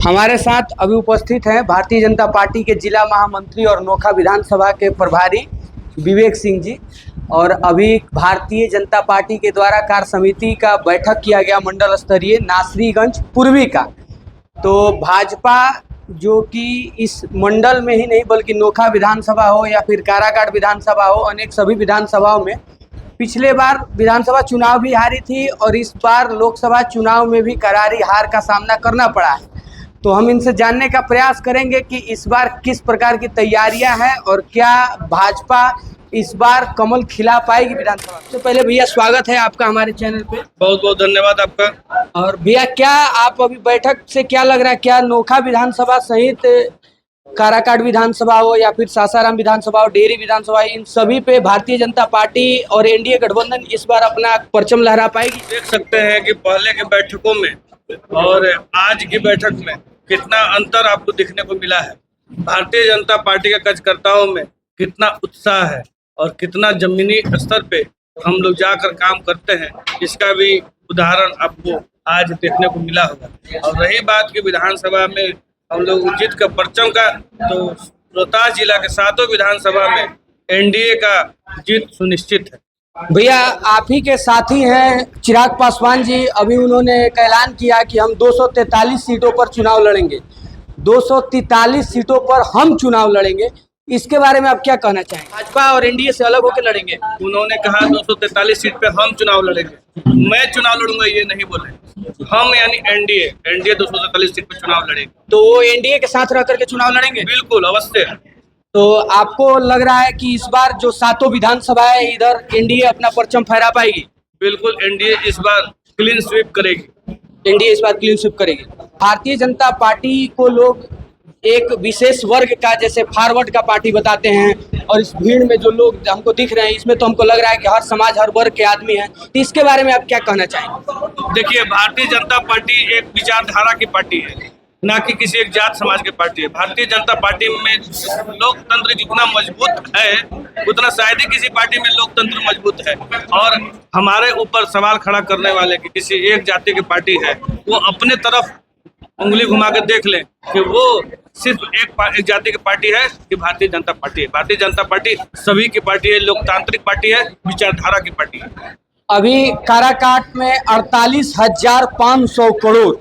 हमारे साथ अभी उपस्थित हैं भारतीय जनता पार्टी के जिला महामंत्री और नोखा विधानसभा के प्रभारी विवेक सिंह जी। और अभी भारतीय जनता पार्टी के द्वारा कार्य समिति का बैठक किया गया मंडल स्तरीय नासरीगंज पूर्वी का। तो भाजपा जो कि इस मंडल में ही नहीं बल्कि नोखा विधानसभा हो या फिर काराकाट विधानसभा हो, अनेक सभी विधानसभाओं में पिछले बार विधानसभा चुनाव भी हारी थी और इस बार लोकसभा चुनाव में भी करारी हार का सामना करना पड़ा है। तो हम इनसे जानने का प्रयास करेंगे कि इस बार किस प्रकार की तैयारियां हैं और क्या भाजपा इस बार कमल खिला पाएगी विधानसभा। तो पहले भैया स्वागत है आपका हमारे चैनल पे। बहुत बहुत धन्यवाद आपका। और भैया क्या आप अभी बैठक से क्या लग रहा है, क्या नोखा विधानसभा सहित काराकाट विधानसभा हो या फिर सासाराम विधानसभा हो, डेहरी विधानसभा, इन सभी पे भारतीय जनता पार्टी और एनडीए गठबंधन इस बार अपना परचम लहरा पाएगी? देख सकते हैं कि पहले की बैठकों में और आज की बैठक में कितना अंतर आपको दिखने को मिला है। भारतीय जनता पार्टी के कार्यकर्ताओं में कितना उत्साह है और कितना जमीनी स्तर पे हम लोग जाकर काम करते हैं, इसका भी उदाहरण आपको आज देखने को मिला होगा। और रही बात की विधानसभा में हम लोग जीत का परचम का, तो रोहतास जिला के 7 विधानसभा में एनडीए का जीत सुनिश्चित है। भैया आप ही के साथी हैं चिराग पासवान जी, अभी उन्होंने एक ऐलान किया कि हम 243 सीटों पर चुनाव लड़ेंगे, 243 सीटों पर हम चुनाव लड़ेंगे। इसके बारे में आप क्या कहना चाहेंगे? भाजपा और एनडीए से अलग होकर लड़ेंगे। उन्होंने कहा 243 सीट पे हम चुनाव लड़ेंगे, मैं चुनाव लड़ूंगा ये नहीं बोले। हम यानी एनडीए 243 सीट पे चुनाव लड़ेंगे। तो वो एनडीए के साथ रह करके चुनाव लड़ेंगे? बिल्कुल अवश्य। तो आपको लग रहा है कि इस बार जो 7 विधानसभा है इधर एनडीए अपना परचम फहरा पाएगी? बिल्कुल एनडीए इस बार क्लीन स्वीप करेगी। एनडीए इस बार क्लीन स्वीप करेगी। भारतीय जनता पार्टी को लोग एक विशेष वर्ग का जैसे फॉरवर्ड का पार्टी बताते हैं, और इस भीड़ में जो लोग हमको दिख रहे हैं इसमें तो हमको लग रहा है कि हर समाज हर वर्ग के आदमी हैं। तो इसके बारे में आप क्या कहना चाहेंगे? देखिए, भारतीय जनता पार्टी एक विचारधारा की पार्टी है, ना कि किसी एक जात समाज की पार्टी है। भारतीय जनता पार्टी में लोकतंत्र जितना मजबूत है उतना शायद ही किसी पार्टी में लोकतंत्र मजबूत है। और हमारे ऊपर सवाल खड़ा करने वाले कि किसी एक जाति की पार्टी है, वो अपने तरफ उंगली घुमा के देख लें कि वो सिर्फ एक जाति की पार्टी है कि भारतीय जनता पार्टी है। भारतीय जनता पार्टी सभी की पार्टी है, लोकतांत्रिक पार्टी है, विचारधारा की पार्टी है। अभी काराकाट में 48,500 करोड़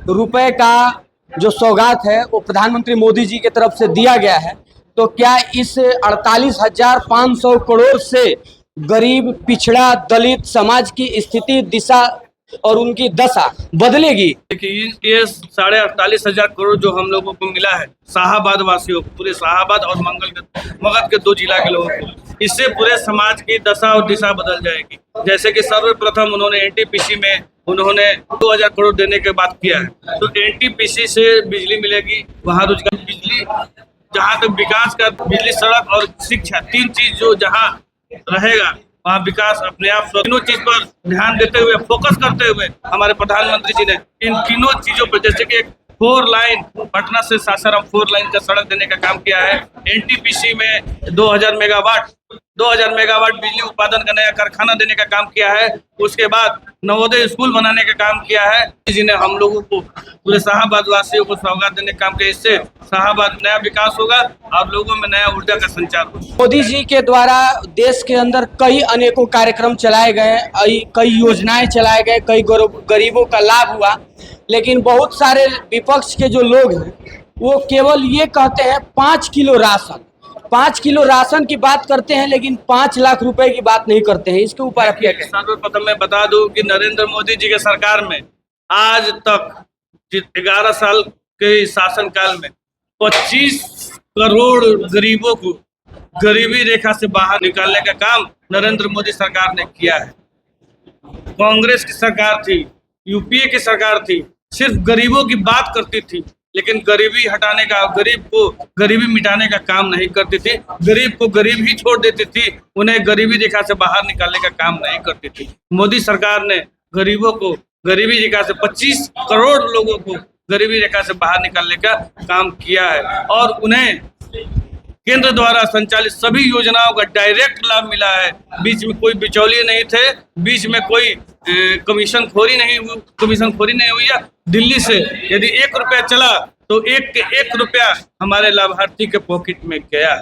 रुपए का जो सौगात है वो प्रधानमंत्री मोदी जी की तरफ से दिया गया है। तो क्या इस 48,500 करोड़ से गरीब, पिछड़ा, दलित समाज की स्थिति, दिशा और उनकी दशा बदलेगी? देखिए, ये 48,500 करोड़ जो हम लोगों को मिला है शाहाबाद वासियों को, पूरे शाहाबाद और मगध के 2 जिला के लोगों को, इससे पूरे समाज की दशा और दिशा बदल जाएगी। जैसे कि सर्वप्रथम उन्होंने एनटीपीसी में उन्होंने 2,000 करोड़ देने के बात किया है। तो एनटीपीसी से बिजली मिलेगी, वहाँ रोजगार, बिजली, जहाँ तक विकास का, बिजली, सड़क और शिक्षा, 3 चीज जो जहाँ रहेगा वहाँ विकास अपने आप। तीनों चीज पर ध्यान देते हुए, फोकस करते हुए हमारे प्रधानमंत्री जी ने इन तीनों चीजों पर, जैसे कि 4 लाइन पटना से सासाराम 4 लाइन का सड़क देने का काम किया है। एनटीपीसी में 2,000 मेगावाट बिजली उत्पादन का नया कारखाना देने का काम किया है। उसके बाद नवोदय स्कूल बनाने का काम किया है। जी ने हम लोगों को, पूरे शाहाबाद वासियों को सौगात देने का काम किया। इससे शाहाबाद नया विकास होगा और लोगों में नया ऊर्जा का संचार होगा। मोदी जी के द्वारा देश के अंदर कई अनेकों कार्यक्रम चलाए गए, कई योजनाएं चलाए गए, कई गरीबों का लाभ हुआ, लेकिन बहुत सारे विपक्ष के जो लोग हैं वो केवल ये कहते हैं 5 किलो राशन की बात करते हैं, लेकिन 5 लाख रुपए की बात नहीं करते हैं। इसके ऊपर आप क्या कहें? सर्वप्रथम मैं बता दूं कि नरेंद्र मोदी जी के सरकार में आज तक 11 साल के शासनकाल में 25 करोड़ गरीबों को गरीबी रेखा से बाहर निकालने का काम नरेंद्र मोदी सरकार ने किया है। कांग्रेस की सरकार थी, यूपीए की सरकार थी, सिर्फ गरीबों की बात करती थी, लेकिन गरीबी हटाने का, गरीब को गरीबी मिटाने का काम नहीं करती थी। गरीब को गरीब ही छोड़ देती थी, उन्हें गरीबी रेखा से बाहर निकालने का काम नहीं करती थी। मोदी सरकार ने गरीबों को गरीबी रेखा से, 25 करोड़ लोगों को गरीबी रेखा से बाहर निकालने का काम किया है और उन्हें केंद्र द्वारा संचालित सभी योजनाओं का डायरेक्ट लाभ मिला है। बीच में कोई बिचौलिए नहीं थे, बीच में कोई कमीशन खोरी नहीं हुई है। दिल्ली से यदि 1 रुपया चला तो एक रुपया हमारे लाभार्थी के पॉकेट में गया।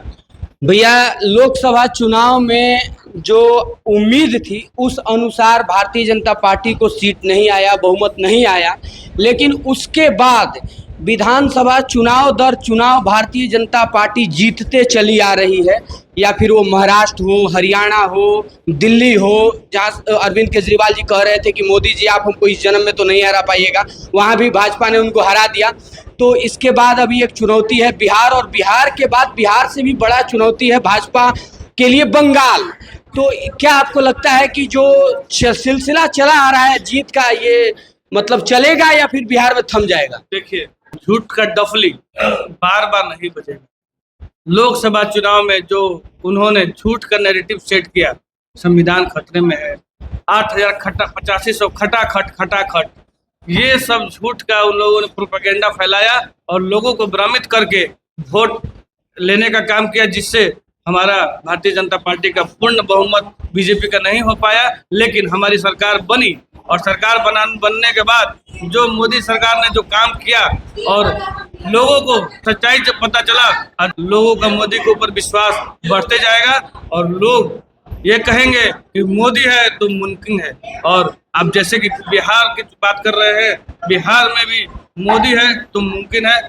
भैया, लोकसभा चुनाव में जो उम्मीद थी उस अनुसार भारतीय जनता पार्टी को सीट नहीं आया, बहुमत नहीं आया, लेकिन उसके बाद विधानसभा चुनाव दर चुनाव भारतीय जनता पार्टी जीतते चली आ रही है। या फिर वो महाराष्ट्र हो, हरियाणा हो, दिल्ली हो, जहाँ अरविंद केजरीवाल जी कह रहे थे कि मोदी जी आप हमको इस जन्म में तो नहीं हरा पाइएगा, वहाँ भी भाजपा ने उनको हरा दिया। तो इसके बाद अभी एक चुनौती है बिहार, और बिहार के बाद बिहार से भी बड़ा चुनौती है भाजपा के लिए बंगाल। तो क्या आपको लगता है कि जो सिलसिला चला आ रहा है जीत का, ये मतलब चलेगा या फिर बिहार में थम जाएगा? देखिए, झूठ का डफली बार बार नहीं बजेगा। लोकसभा चुनाव में जो उन्होंने झूठ का नैरेटिव सेट किया, संविधान खतरे में है, 8,000 8500 खटाखट, ये सब झूठ का उन लोगों ने प्रोपेगेंडा फैलाया और लोगों को भ्रमित करके वोट लेने का काम किया, जिससे हमारा भारतीय जनता पार्टी का पूर्ण बहुमत बीजेपी का नहीं हो पाया। लेकिन हमारी सरकार बनी, और सरकार बनने के बाद जो मोदी सरकार ने जो काम किया और लोगों को सच्चाई जब पता चला, और लोगों का मोदी के ऊपर विश्वास बढ़ते जाएगा और लोग ये कहेंगे कि मोदी है तो मुमकिन है। और आप जैसे कि बिहार की बात कर रहे हैं, बिहार में भी मोदी है तो मुमकिन है,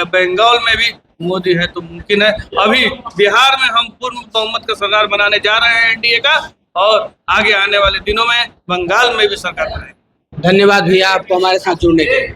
बंगाल में भी मोदी है तो मुमकिन है। अभी बिहार में हम पूर्ण बहुमत का सरकार बनाने जा रहे हैं एनडीए का, और आगे आने वाले दिनों में बंगाल में भी सरकार बनाएंगे। धन्यवाद भैया आपको हमारे साथ जुड़ने के लिए।